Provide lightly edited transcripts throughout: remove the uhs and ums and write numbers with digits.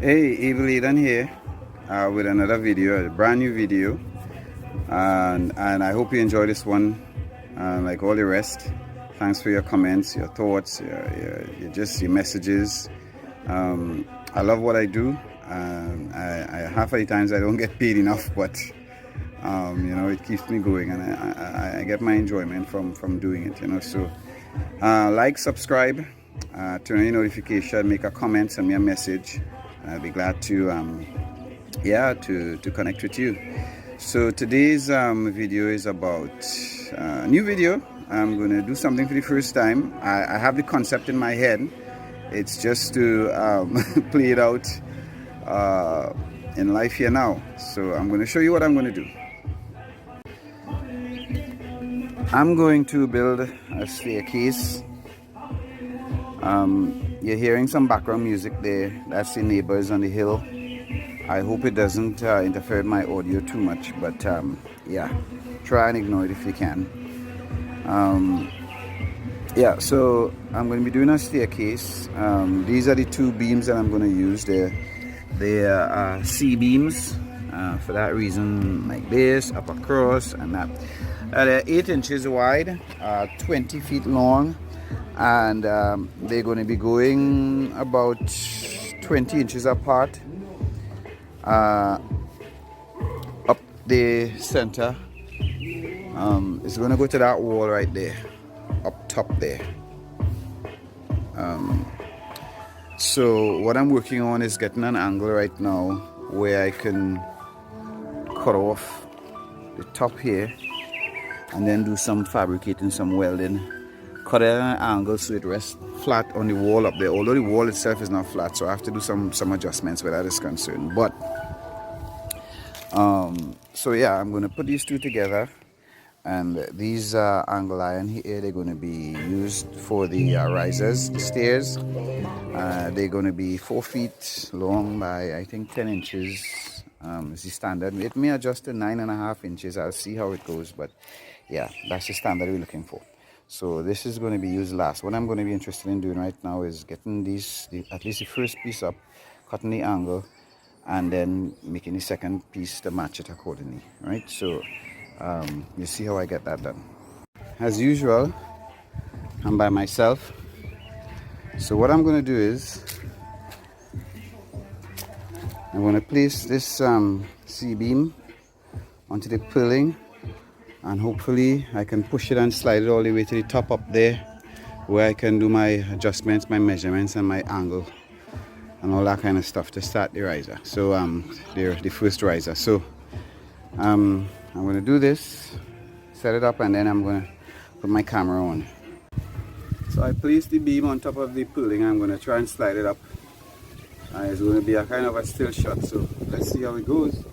Hey, Evil Eden here with another video, a brand new video, and I hope you enjoy this one like all the rest. Thanks for your comments, your thoughts, your messages. I love what I do. I half of the times I don't get paid enough, but it keeps me going, and I get my enjoyment from doing it. So like, subscribe, turn on your notification, make a comment, send me a message. I'll be glad to to connect with you. So today's video is about a new video. I'm going to do something for the first time. I have the concept in my head. It's just to play it out in life here now. So I'm going to show you what I'm going to do. I'm going to build a staircase. You're hearing some background music there. That's the neighbors on the hill. I hope it doesn't interfere with my audio too much, but yeah, try and ignore it if you can. Yeah, so I'm going to be doing a staircase. These are the two beams that I'm going to use. They're C-beams. For that reason, like this, up across, and that. They're 8 inches wide, 20 feet long. And they're going to be going about 20 inches apart up the center. It's going to go to that wall right there, up top there. So what I'm working on is getting an angle right now where I can cut off the top here and then do some fabricating, some welding. Cut it at an angle so it rests flat on the wall up there, although the wall itself is not flat, so I have to do some adjustments where that is concerned. But so yeah, I'm going to put these two together, and these angle iron here, they're going to be used for the risers, the stairs. They're going to be 4 feet long by I think 10 inches is the standard. It may adjust to 9.5 inches. I'll see how it goes, but yeah, that's the standard we're looking for. So this is going to be used last. What I'm going to be interested in doing right now is getting these, at least the first piece up, cutting the angle, and then making the second piece to match it accordingly. Right? So you see how I get that done. As usual, I'm by myself. So what I'm going to do is I'm going to place this C-beam onto the purling. And hopefully I can push it and slide it all the way to the top up there, where I can do my adjustments, my measurements, and my angle and all that kind of stuff to start the riser. So the first riser. So I'm going to do this, set it up, and then I'm going to put my camera on. So I place the beam on top of the purling. I'm going to try and slide it up. It's going to be a kind of a still shot, so let's see how it goes.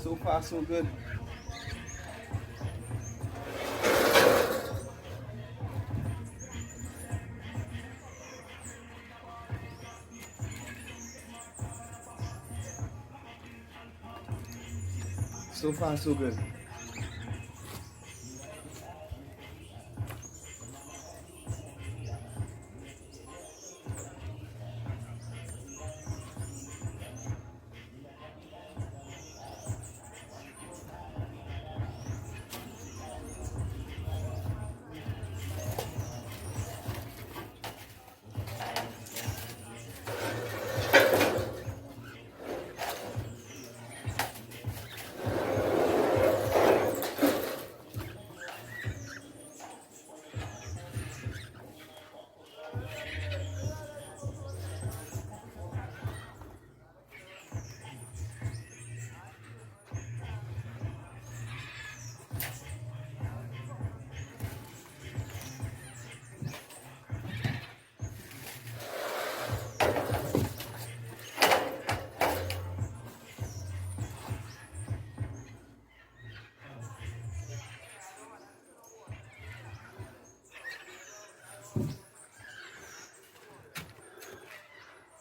So far, so good. So far, so good.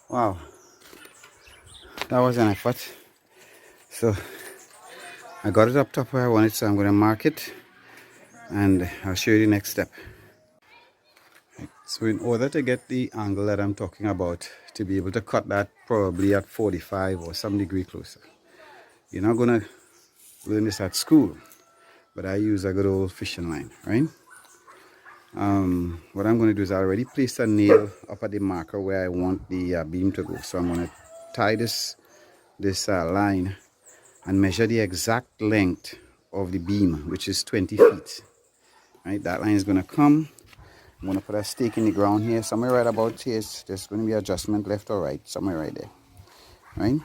Wow, that was an effort. So I got it up top where I want it, so I'm going to mark it and I'll show you the next step. So in order to get the angle that I'm talking about, to be able to cut that probably at 45 or some degree closer, you're not going to learn this at school, but I use a good old fishing line, right? What I'm going to do is I already placed a nail up at the marker where I want the beam to go. So I'm going to tie this line and measure the exact length of the beam, which is 20 feet. Right, that line is going to come. I'm going to put a stake in the ground here, somewhere right about here. There's going to be adjustment left or right, somewhere right there, right?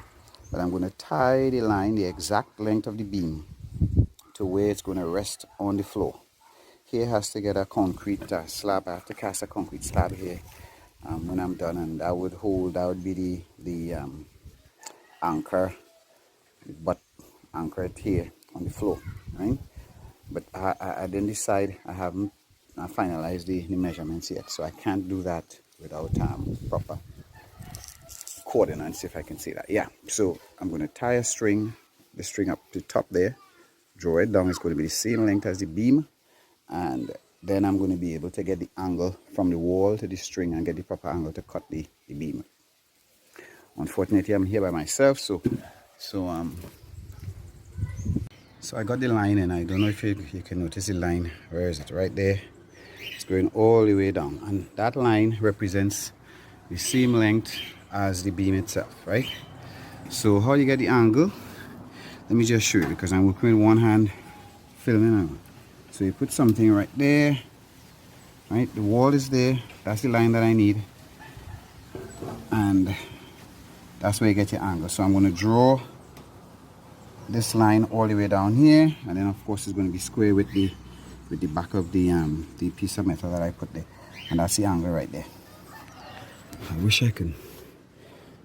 But I'm going to tie the line, the exact length of the beam, to where it's going to rest on the floor. Here has to get a concrete slab. I have to cast a concrete slab here when I'm done, and that would be the anchor, the butt anchor here on the floor, right? But I didn't decide. I haven't finalized the measurements yet, so I can't do that without proper coordinates, if I can say that. Yeah, so I'm going to tie the string up to the top there, draw it down. It's going to be the same length as the beam, and then I'm going to be able to get the angle from the wall to the string and get the proper angle to cut the beam. Unfortunately, I'm here by myself, so I got the line, and I don't know if you can notice the line. Where is it? Right there. It's going all the way down, and that line represents the same length as the beam itself, right? So how you get the angle, let me just show you, because I'm working with one hand filming now. So you put something right there, right? The wall is there. That's the line that I need, and that's where you get your angle. So I'm going to draw this line all the way down here, and then of course it's going to be square with the back of the piece of metal that I put there, and that's the angle right there. I wish I can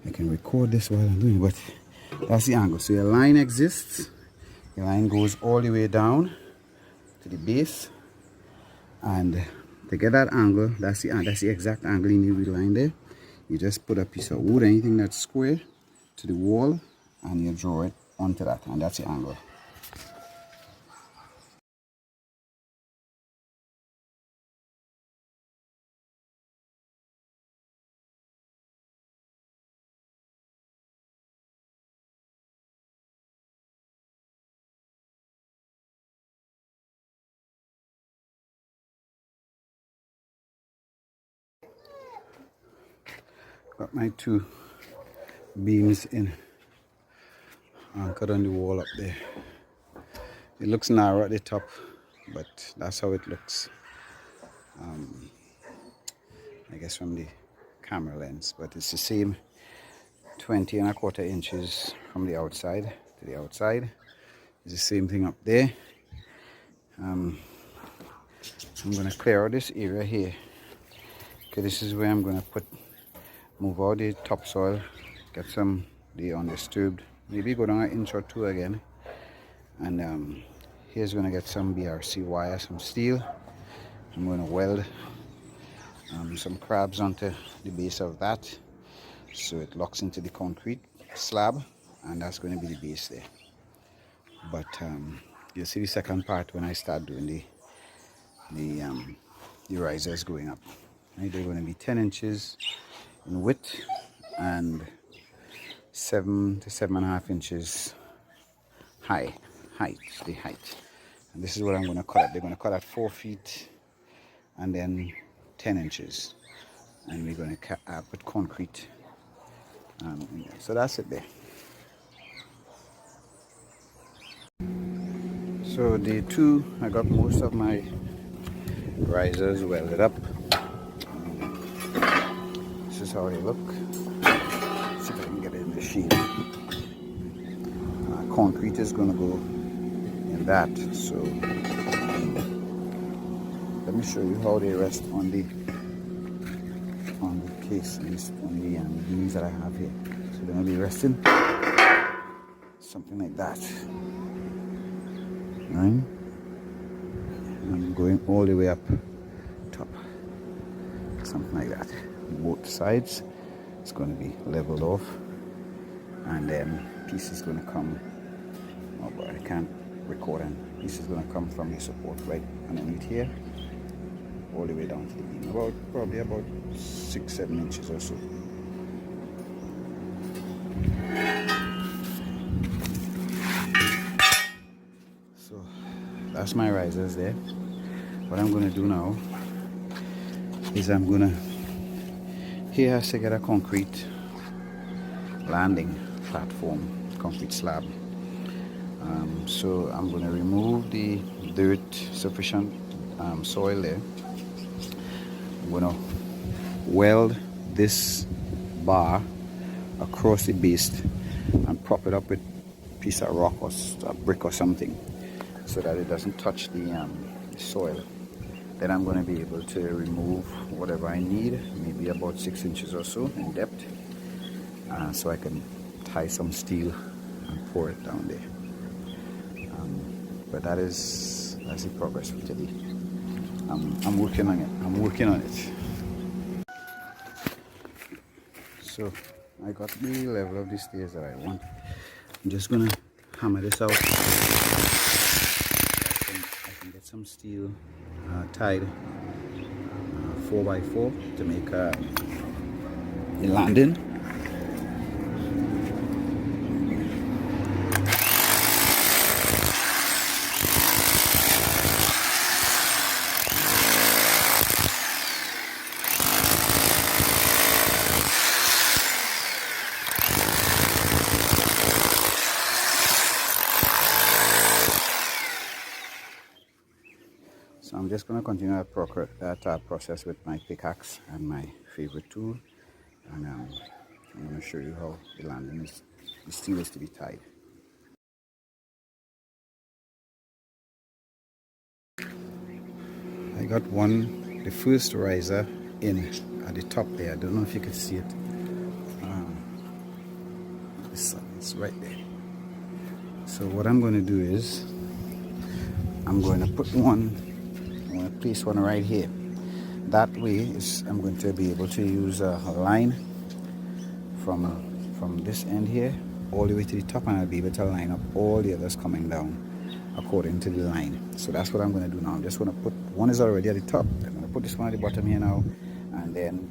record this while I'm doing it, but that's the angle. So your line exists, your line goes all the way down to the base, and to get that angle, that's the exact angle you need with the line there. You just put a piece of wood, anything that's square, to the wall, and you draw it onto that, and that's the angle. Got my two beams in, anchored on the wall up there. It looks narrow at the top, but that's how it looks, I guess from the camera lens. But it's the same 20¼ inches from the outside to the outside. It's the same thing up there. I'm going to clear out this area here. Okay, this is where I'm going to move out the topsoil, get some the undisturbed, maybe go down an inch or two again, and here's going to get some BRC wire, some steel. I'm going to weld some crabs onto the base of that, so it locks into the concrete slab, and that's going to be the base there. But you'll see the second part when I start doing the risers going up. Right, they're going to be 10 inches in width and 7 to 7.5 inches height. And this is what I'm going to cut at. They're going to cut at 4 feet and then 10 inches, and we're going to put concrete in there. So that's it there. So day 2, I got most of my risers welded up. This is how they look. Let's see if I can get it in the shade. Concrete is going to go in that, so let me show you how they rest on the case, on the beams that I have here. So they're going to be resting something like that, right? And going all the way up top, something like that, both sides. it's going to be leveled off, and then piece is going to come. Oh boy, I can't record, and piece is going to come from the support right underneath here all the way down to the beam, probably about 6-7 inches or so. So that's my risers there. What I'm going to do now is I'm going to, here has to get a concrete landing platform, concrete slab. So I'm going to remove the dirt, sufficient soil there. I'm going to weld this bar across the base and prop it up with a piece of rock or a brick or something so that it doesn't touch the soil. Then I'm going to be able to remove whatever I need, maybe about 6 inches or so in depth, so I can tie some steel and pour it down there. But that's the progress for today. I'm working on it. So I got the level of the stairs that I want. I'm just gonna hammer this out. I can get some steel tied 4x4 to make a landing. So I'm just going to continue that process with my pickaxe and my favorite tool, and I'm going to show you how the landing is, the steel is to be tied. I got the first riser in at the top there. I don't know if you can see it. It's right there. So what I'm going to do is I'm going to put one. I'm going to place one right here. That way I'm going to be able to use a line from this end here all the way to the top, and I'll be able to line up all the others coming down according to the line. So that's what I'm going to do now. I'm just going to put one is already at the top. I'm going to put this one at the bottom here now, and then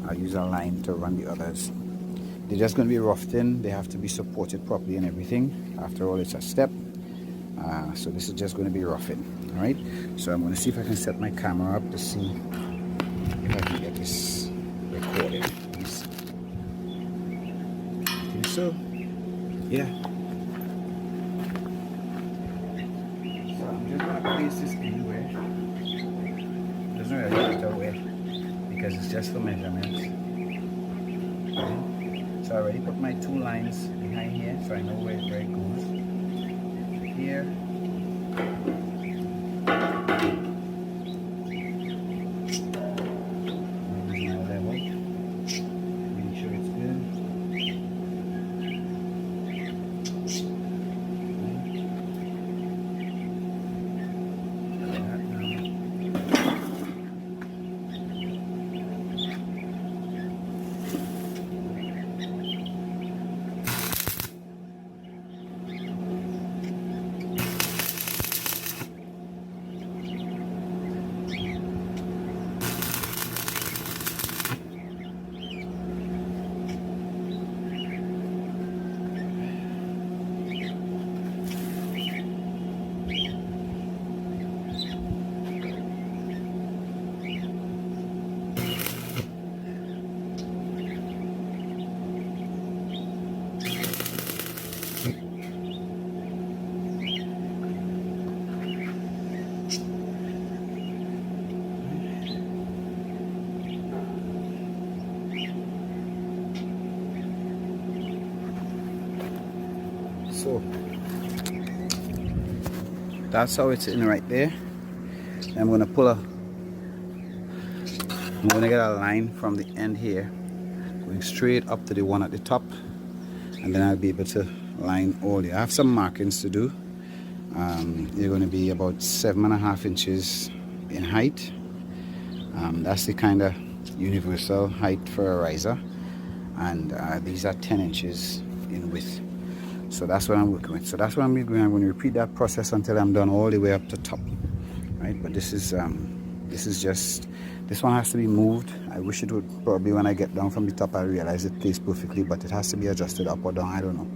I'll use a line to run the others. They're just going to be roughed in. They have to be supported properly and everything. After all, it's a step. So this is just going to be roughing. All right, so I'm going to see if I can set my camera up to see if I can get this recorded. I think so. Yeah. So I'm just going to place this anywhere. Doesn't really matter where, because it's just for measurements. Okay. So I already put my 2 lines behind here, so I know where it goes. Here. So that's how it's in right there. I'm going to get a line from the end here going straight up to the one at the top, and then I'll be able to line all the. I have some markings to do. They're going to be about 7.5 inches in height. That's the kind of universal height for a riser. and these are 10 inches in width. So that's what I'm working with. So that's what I'm doing. I'm going to repeat that process until I'm done all the way up to top, right? But this is just, this one has to be moved. I wish it would, probably when I get down from the top I realize it plays perfectly, but it has to be adjusted up or down. I don't know.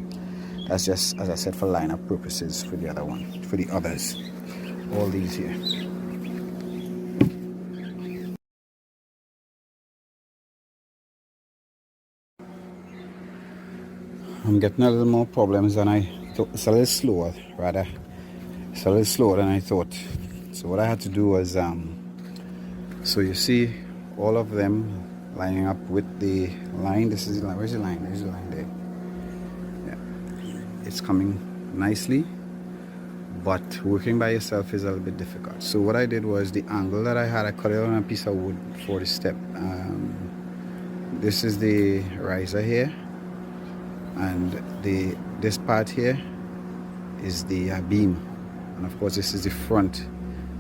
That's just, as I said, for lineup purposes for the other one, for the others. All these here. I'm getting a little more problems than I thought. It's a little slower, rather. It's a little slower than I thought. So what I had to do was, so you see all of them lining up with the line. This is the line. Where's the line? There's the line there. Yeah. It's coming nicely, but working by yourself is a little bit difficult. So what I did was the angle that I had, I cut it on a piece of wood for the step. This is the riser here, and this part here is the beam, and of course this is the front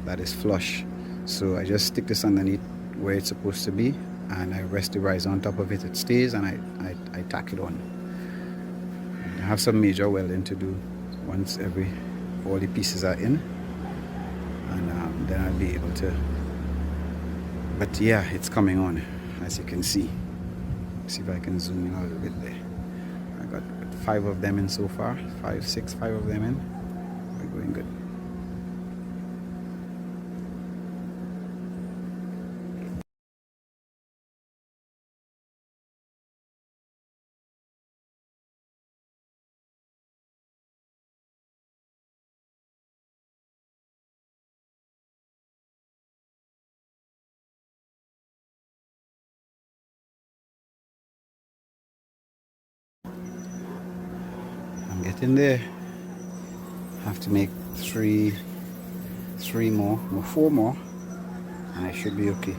that is flush. So I just stick this underneath where it's supposed to be, and I rest the riser on top of it. It stays, and I tack it on. I have some major welding to do once all the pieces are in, and then I'll be able to. But yeah, it's coming on, as you can see. See if I can zoom in a little bit there. I got 5 of them in so far. 5 of them in. We're going good. I'm getting there. Have to make 4 more, and I should be okay.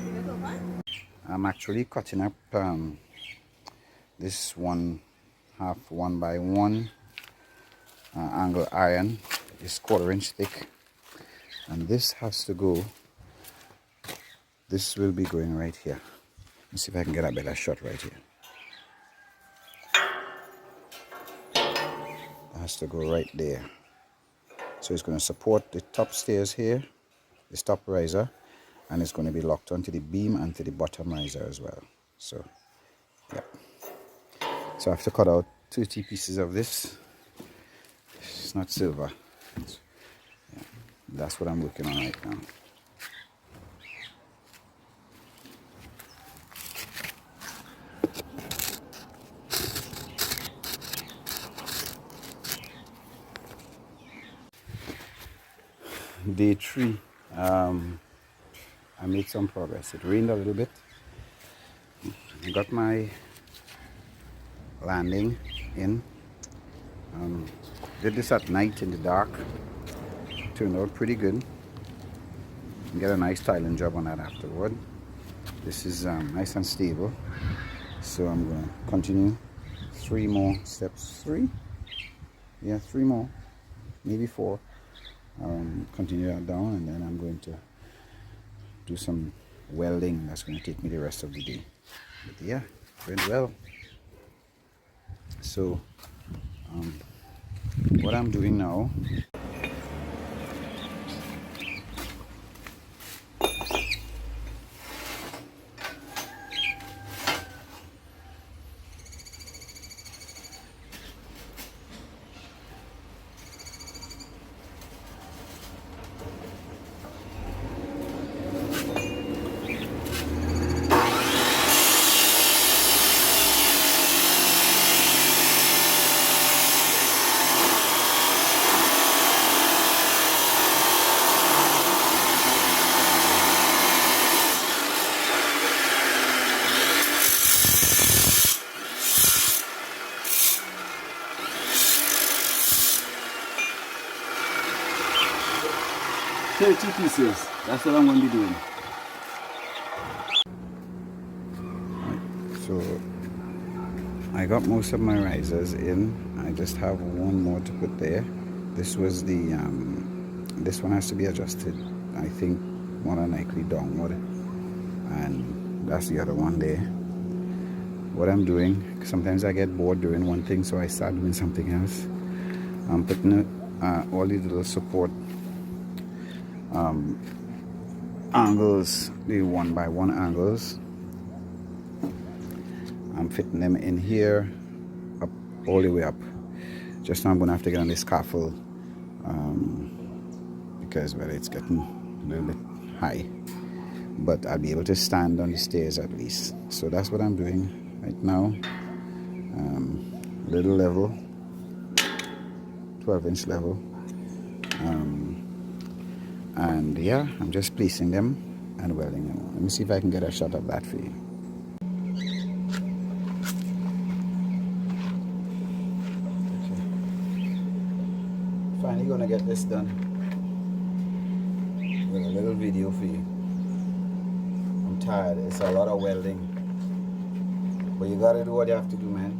I'm actually cutting up this 1/2 1x1 angle iron. Is 1/4 inch thick, and this has to go. This will be going right here. Let's see if I can get a better shot right here. It has to go right there. So it's going to support the top stairs here, the top riser, and it's going to be locked onto the beam and to the bottom riser as well. So yeah, so I have to cut out 30 pieces of this. It's not silver. Yeah, that's what I'm working on right now. Day 3, I made some progress. It rained a little bit. I got my landing in. Did this at night in the dark. Turned out pretty good. Get a nice tiling job on that afterward. This is nice and stable. So I'm going to continue 3 more steps. 3? Yeah, 3 more. Maybe 4. Continue that down, and then I'm going to do some welding. That's going to take me the rest of the day. But yeah, went well. So what I'm doing now, pieces. That's what I'm going to be doing. Right, so I got most of my risers in. I just have 1 more to put there. This was the this one has to be adjusted, I think, more than likely downward, and that's the other one there. what I'm doing. Sometimes I get bored doing one thing, so I start doing something else. I'm putting all these little support angles, the 1x1 angles. I'm fitting them in here, up all the way up. Just now I'm gonna have to get on this scaffold because well, it's getting a little bit high, but I'll be able to stand on the stairs at least. So that's what I'm doing right now. Little level, 12-inch level, and yeah, I'm just placing them and welding them. Let me see if I can get a shot of that for you. Finally gonna get this done with a little video for you. I'm tired, it's a lot of welding, but you gotta do what you have to do, man.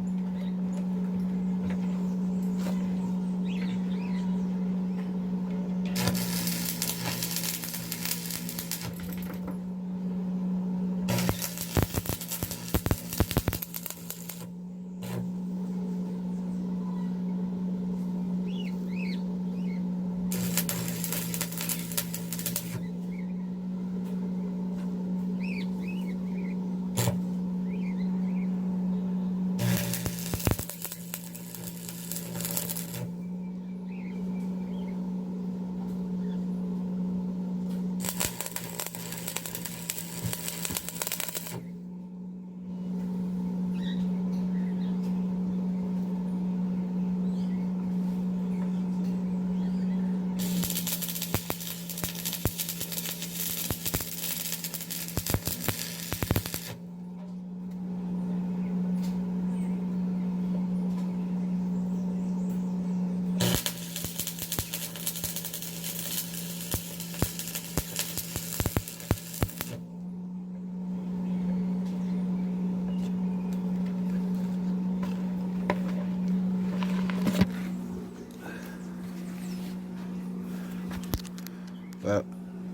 Well,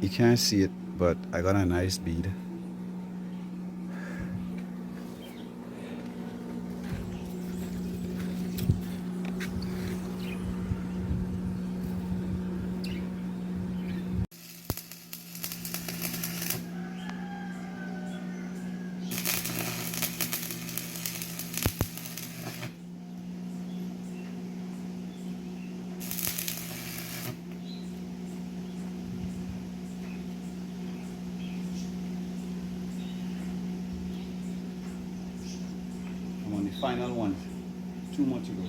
you can't see it, but I got a nice bead. I'm on the final one. 2 more to go.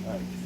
All right.